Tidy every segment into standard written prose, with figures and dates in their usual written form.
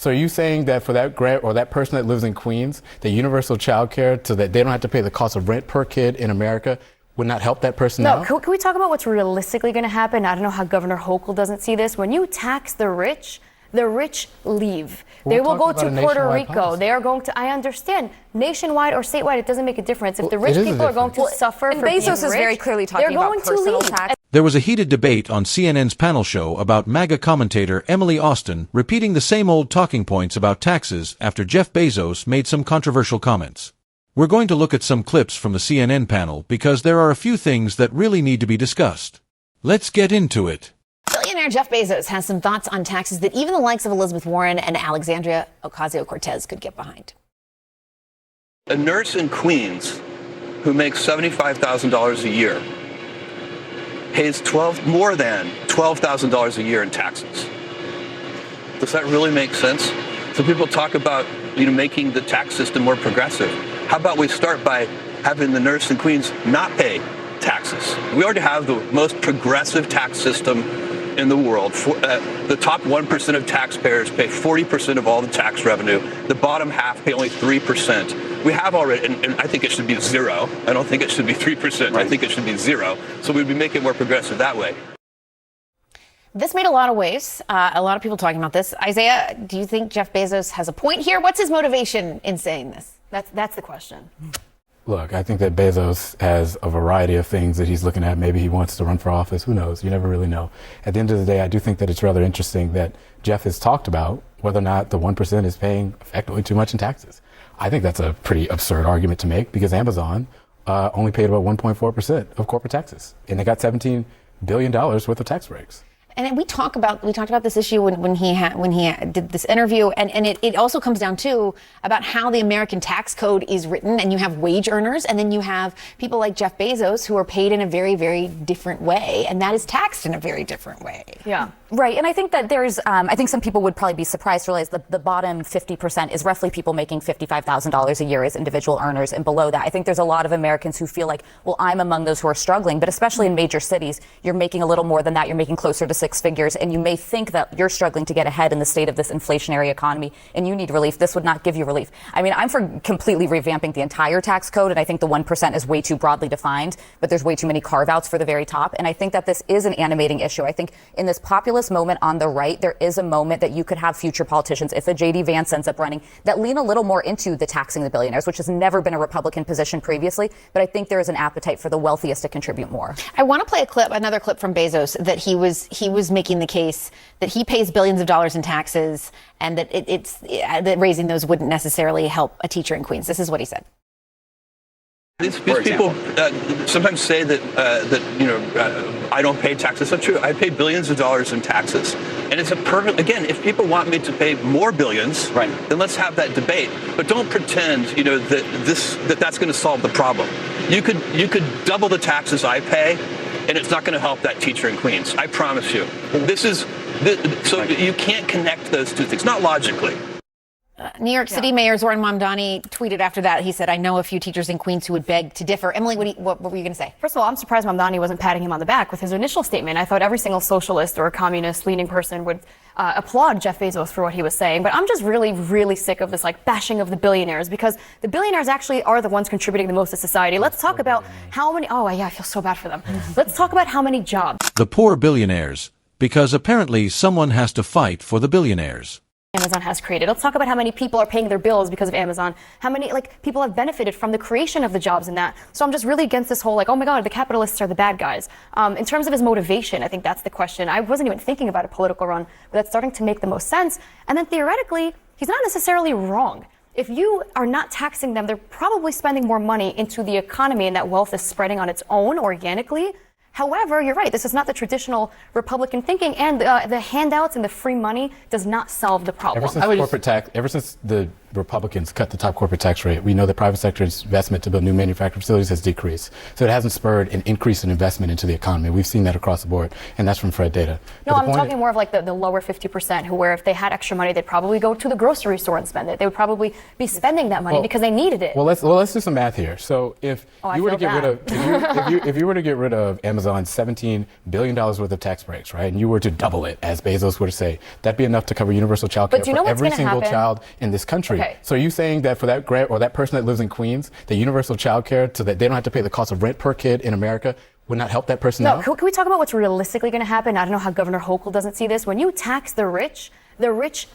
So are you saying that for that grant or that person that lives in Queens, the universal child care so that they don't have to pay the cost of rent per kid in America would not help that person out? No, can we talk about what's realistically going to happen? I don't know how Governor Hochul doesn't see this. When you tax the rich leave. They will go to Puerto Rico. Policy. They are going to, I understand, nationwide or statewide, it doesn't make a difference. If the rich people are going to suffer for being rich, Bezos is very clearly talking about personal tax. There was a heated debate on CNN's panel show about MAGA commentator Emily Austin repeating the same old talking points about taxes after Jeff Bezos made some controversial comments. We're going to look at some clips from the CNN panel because there are a few things that really need to be discussed. Let's get into it. Billionaire Jeff Bezos has some thoughts on taxes that even the likes of Elizabeth Warren and Alexandria Ocasio-Cortez could get behind. A nurse in Queens who makes $75,000 a year pays more than $12,000 a year in taxes. Does that really make sense? So people talk about, making the tax system more progressive. How about we start by having the nurse in Queens not pay taxes? We already have the most progressive tax system in the world. The top 1% of taxpayers pay 40% of all the tax revenue. The bottom half pay only 3%. We have already, and I think it should be 0. I don't think it should be 3%. Right. I think it should be 0. So we'd be making it more progressive that way. This made a lot of waves. A lot of people talking about this. Isaiah, do you think Jeff Bezos has a point here? What's his motivation in saying this? That's the question. Look, I think that Bezos has a variety of things that he's looking at. Maybe he wants to run for office. Who knows? You never really know. At the end of the day, I do think that it's rather interesting that Jeff has talked about whether or not the 1% is paying effectively too much in taxes. I think that's a pretty absurd argument to make because Amazon only paid about 1.4% of corporate taxes, and they got $17 billion worth of tax breaks. And we talked about this issue when he did this interview, and it also comes down to about how the American tax code is written, and you have wage earners, and then you have people like Jeff Bezos who are paid in a very, very different way, and that is taxed in a very different way. Yeah. Right, and I think that there's, I think some people would probably be surprised to realize that the bottom 50% is roughly people making $55,000 a year as individual earners, and below that, I think there's a lot of Americans who feel like, well, I'm among those who are struggling, but especially in major cities, you're making a little more than that, you're making closer to 6 figures, and you may think that you're struggling to get ahead in the state of this inflationary economy, and you need relief. This would not give you relief. I mean, I'm for completely revamping the entire tax code, and I think the 1% is way too broadly defined, but there's way too many carve-outs for the very top, and I think that this is an animating issue. I think in this populist moment on the right, there is a moment that you could have future politicians, if a J.D. Vance ends up running, that lean a little more into the taxing the billionaires, which has never been a Republican position previously, but I think there is an appetite for the wealthiest to contribute more. I want to play another clip from Bezos that he was making the case that he pays billions of dollars in taxes and that that raising those wouldn't necessarily help a teacher in Queens. This is what he said. These people sometimes say that I don't pay taxes. That's not true. I pay billions of dollars in taxes, and it's a perfect. Again, if people want me to pay more billions, right, then let's have that debate. But don't pretend, that's going to solve the problem. You could double the taxes I pay, and it's not going to help that teacher in Queens. I promise you. So you can't connect those two things, not logically. New York City Mayor Zoran Mamdani tweeted after that. He said, I know a few teachers in Queens who would beg to differ. Emily, what were you going to say? First of all, I'm surprised Mamdani wasn't patting him on the back with his initial statement. I thought every single socialist or communist-leaning person would applaud Jeff Bezos for what he was saying. But I'm just really, really sick of this bashing of the billionaires, because the billionaires actually are the ones contributing the most to society. Let's talk about how many. Oh, yeah, I feel so bad for them. Let's talk about how many jobs. The poor billionaires, because apparently someone has to fight for the billionaires. Amazon has created. Let's talk about how many people are paying their bills because of Amazon. How many people have benefited from the creation of the jobs in that. So I'm just really against this whole oh my God, the capitalists are the bad guys. In terms of his motivation, I think that's the question. I wasn't even thinking about a political run, but that's starting to make the most sense. And then theoretically, he's not necessarily wrong. If you are not taxing them, they're probably spending more money into the economy, and that wealth is spreading on its own organically. However, you're right. This is not the traditional Republican thinking, and the handouts and the free money does not solve the problem. Ever since the the Republicans cut the top corporate tax rate. We know the private sector's investment to build new manufacturing facilities has decreased. So it hasn't spurred an increase in investment into the economy. We've seen that across the board, and that's from Fred data. No, I'm talking more of like the lower 50% who, where if they had extra money, they'd probably go to the grocery store and spend it. They would probably be spending that money because they needed it. Well, let's do some math here. So if you were to get rid of if you were to get rid of Amazon's $17 billion worth of tax breaks, right, and you were to double it, as Bezos were to say, that'd be enough to cover universal child care for every single child in this country. Okay. So are you saying that for that grant or that person that lives in Queens, the universal child care, so that they don't have to pay the cost of rent per kid in America, would not help that person out? Can we talk about what's realistically going to happen? I don't know how Governor Hochul doesn't see this. When you tax the rich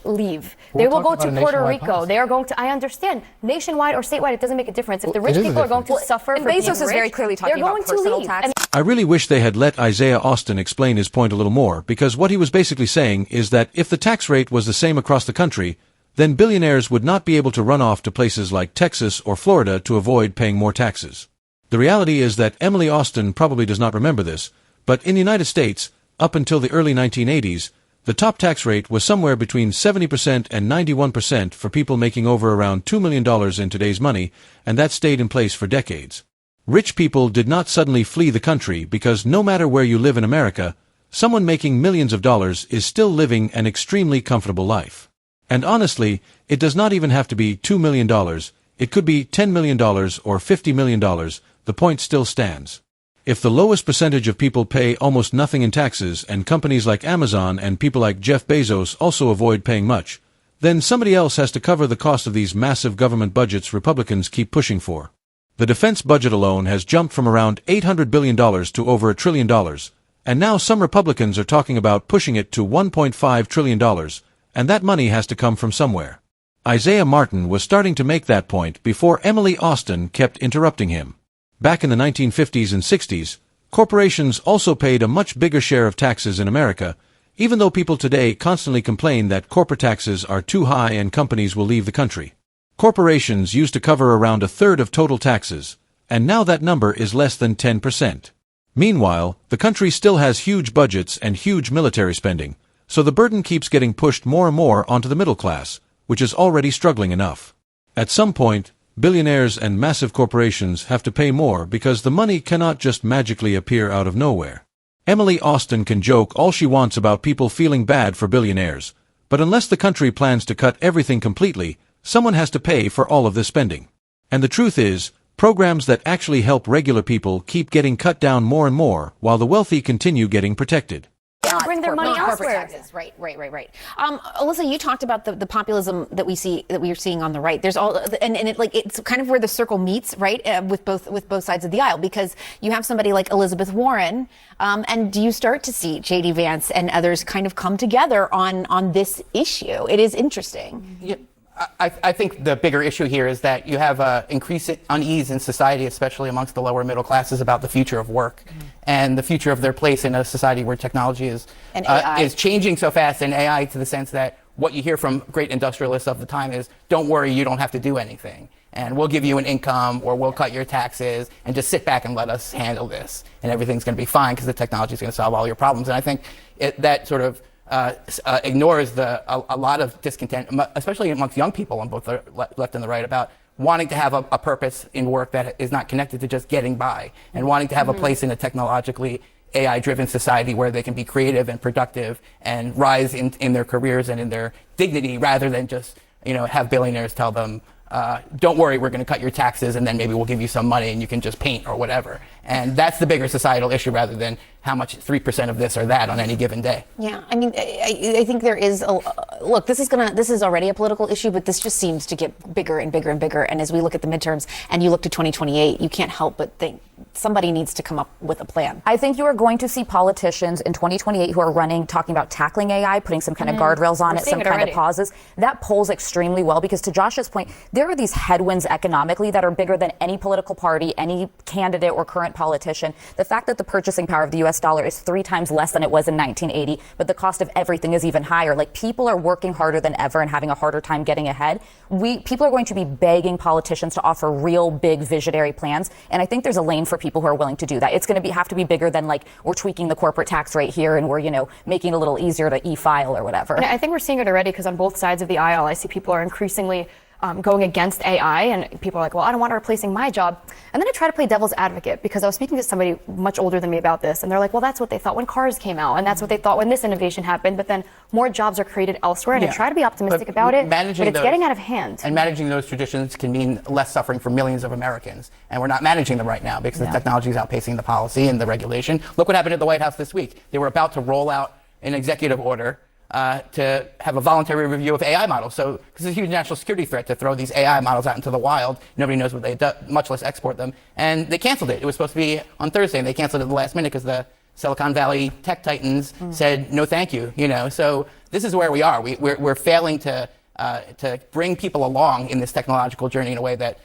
leave. They will go to Puerto Rico. Policy. They are going to, I understand, nationwide or statewide, it doesn't make a difference. If the rich people are going to suffer and for being Bezos is very rich, clearly talking they're going about personal to leave. tax. I really wish they had let Isaiah Austin explain his point a little more, because what he was basically saying is that if the tax rate was the same across the country, then billionaires would not be able to run off to places like Texas or Florida to avoid paying more taxes. The reality is that Emily Austin probably does not remember this, but in the United States, up until the early 1980s, the top tax rate was somewhere between 70% and 91% for people making over around $2 million in today's money, and that stayed in place for decades. Rich people did not suddenly flee the country because no matter where you live in America, someone making millions of dollars is still living an extremely comfortable life. And honestly, it does not even have to be $2 million. It could be $10 million or $50 million. The point still stands. If the lowest percentage of people pay almost nothing in taxes and companies like Amazon and people like Jeff Bezos also avoid paying much, then somebody else has to cover the cost of these massive government budgets Republicans keep pushing for. The defense budget alone has jumped from around $800 billion to over $1 trillion, and now some Republicans are talking about pushing it to $1.5 trillion, and that money has to come from somewhere. Isaiah Martin was starting to make that point before Emily Austin kept interrupting him. Back in the 1950s and 60s, corporations also paid a much bigger share of taxes in America, even though people today constantly complain that corporate taxes are too high and companies will leave the country. Corporations used to cover around a third of total taxes, and now that number is less than 10%. Meanwhile, the country still has huge budgets and huge military spending, so the burden keeps getting pushed more and more onto the middle class, which is already struggling enough. At some point, billionaires and massive corporations have to pay more because the money cannot just magically appear out of nowhere. Emily Austin can joke all she wants about people feeling bad for billionaires, but unless the country plans to cut everything completely, someone has to pay for all of this spending. And the truth is, programs that actually help regular people keep getting cut down more and more, while the wealthy continue getting protected. Bring their money elsewhere. Right. Alyssa, you talked about the populism that we are seeing on the right. There's all, and it's kind of where the circle meets, right, with both sides of the aisle, because you have somebody like Elizabeth Warren, and do you start to see J.D. Vance and others kind of come together on this issue? It is interesting. Yeah. I think the bigger issue here is that you have increasing unease in society, especially amongst the lower middle classes, about the future of work and the future of their place in a society where technology is changing so fast, and AI, to the sense that what you hear from great industrialists of the time is, don't worry, you don't have to do anything, and we'll give you an income, or we'll cut your taxes, and just sit back and let us handle this, and everything's going to be fine because the technology is going to solve all your problems. And I think that sort of ignores a lot of discontent, especially amongst young people on both the left and the right, about wanting to have a purpose in work that is not connected to just getting by, and wanting to have a place in a technologically AI-driven society where they can be creative and productive and rise in their careers and in their dignity, rather than just have billionaires tell them, don't worry, we're going to cut your taxes and then maybe we'll give you some money and you can just paint or whatever. And that's the bigger societal issue, rather than how much 3% of this or that on any given day. Yeah, I mean, I think there is look, this is already a political issue, but this just seems to get bigger and bigger and bigger. And as we look at the midterms and you look to 2028, you can't help but think somebody needs to come up with a plan. I think you are going to see politicians in 2028 who are running, talking about tackling AI, putting some kind of guardrails on it, some kind of pauses. That polls extremely well, because to Josh's point, there are these headwinds economically that are bigger than any political party, any candidate or current politician. The fact that the purchasing power of the U.S. dollar is 3 times less than it was in 1980, but the cost of everything is even higher. Like, people are working harder than ever and having a harder time getting ahead. People are going to be begging politicians to offer real big visionary plans, and I think there's a lane for people who are willing to do that. It's going to have to be bigger than, like, we're tweaking the corporate tax rate here and we're making it a little easier to e-file or whatever. And I think we're seeing it already, because on both sides of the aisle, I see people are increasingly going against AI, and people are like, well, I don't want it replacing my job. And then I try to play devil's advocate, because I was speaking to somebody much older than me about this, and they're like, well, that's what they thought when cars came out, and that's what they thought when this innovation happened, but then more jobs are created elsewhere, and I try to be optimistic about it, but it's getting out of hand. And managing those traditions can mean less suffering for millions of Americans, and we're not managing them right now because the technology is outpacing the policy and the regulation. Look what happened at the White House this week. They were about to roll out an executive order to have a voluntary review of AI models. So, because it's a huge national security threat to throw these AI models out into the wild. Nobody knows what they do, much less export them. And they canceled it. It was supposed to be on Thursday, and they canceled it at the last minute because the Silicon Valley tech titans said, no, thank you. So this is where we are. We're failing to bring people along in this technological journey in a way that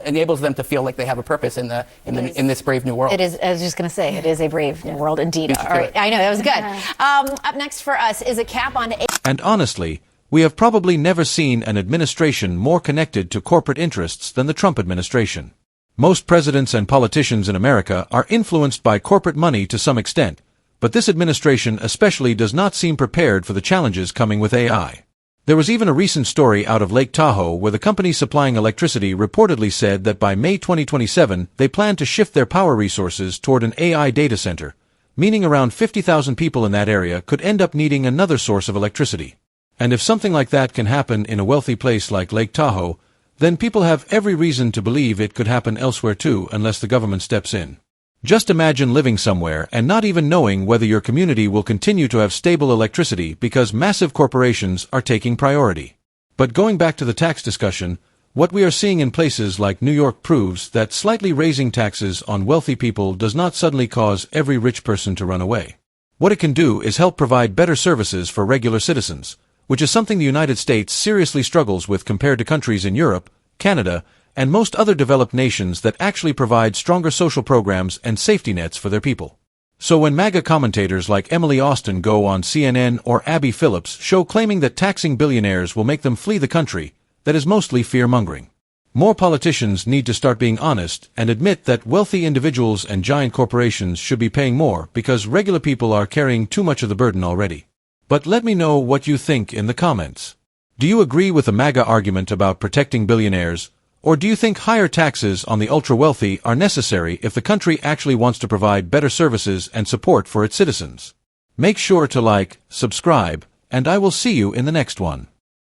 enables them to feel like they have a purpose in this brave new world. It is. I was just going to say, it is a brave new world indeed. All right, I know that was good. Up next for us is a cap on. And honestly, we have probably never seen an administration more connected to corporate interests than the Trump administration. Most presidents and politicians in America are influenced by corporate money to some extent, but this administration especially does not seem prepared for the challenges coming with AI. There was even a recent story out of Lake Tahoe where the company supplying electricity reportedly said that by May 2027 they plan to shift their power resources toward an AI data center, meaning around 50,000 people in that area could end up needing another source of electricity. And if something like that can happen in a wealthy place like Lake Tahoe, then people have every reason to believe it could happen elsewhere too unless the government steps in. Just imagine living somewhere and not even knowing whether your community will continue to have stable electricity because massive corporations are taking priority. But going back to the tax discussion, what we are seeing in places like New York proves that slightly raising taxes on wealthy people does not suddenly cause every rich person to run away. What it can do is help provide better services for regular citizens, which is something the United States seriously struggles with compared to countries in Europe, Canada, and most other developed nations that actually provide stronger social programs and safety nets for their people. So when MAGA commentators like Emily Austin go on CNN or Abby Phillips show claiming that taxing billionaires will make them flee the country, that is mostly fear-mongering. More politicians need to start being honest and admit that wealthy individuals and giant corporations should be paying more because regular people are carrying too much of the burden already. But let me know what you think in the comments. Do you agree with the MAGA argument about protecting billionaires, or do you think higher taxes on the ultra-wealthy are necessary if the country actually wants to provide better services and support for its citizens? Make sure to like, subscribe, and I will see you in the next one.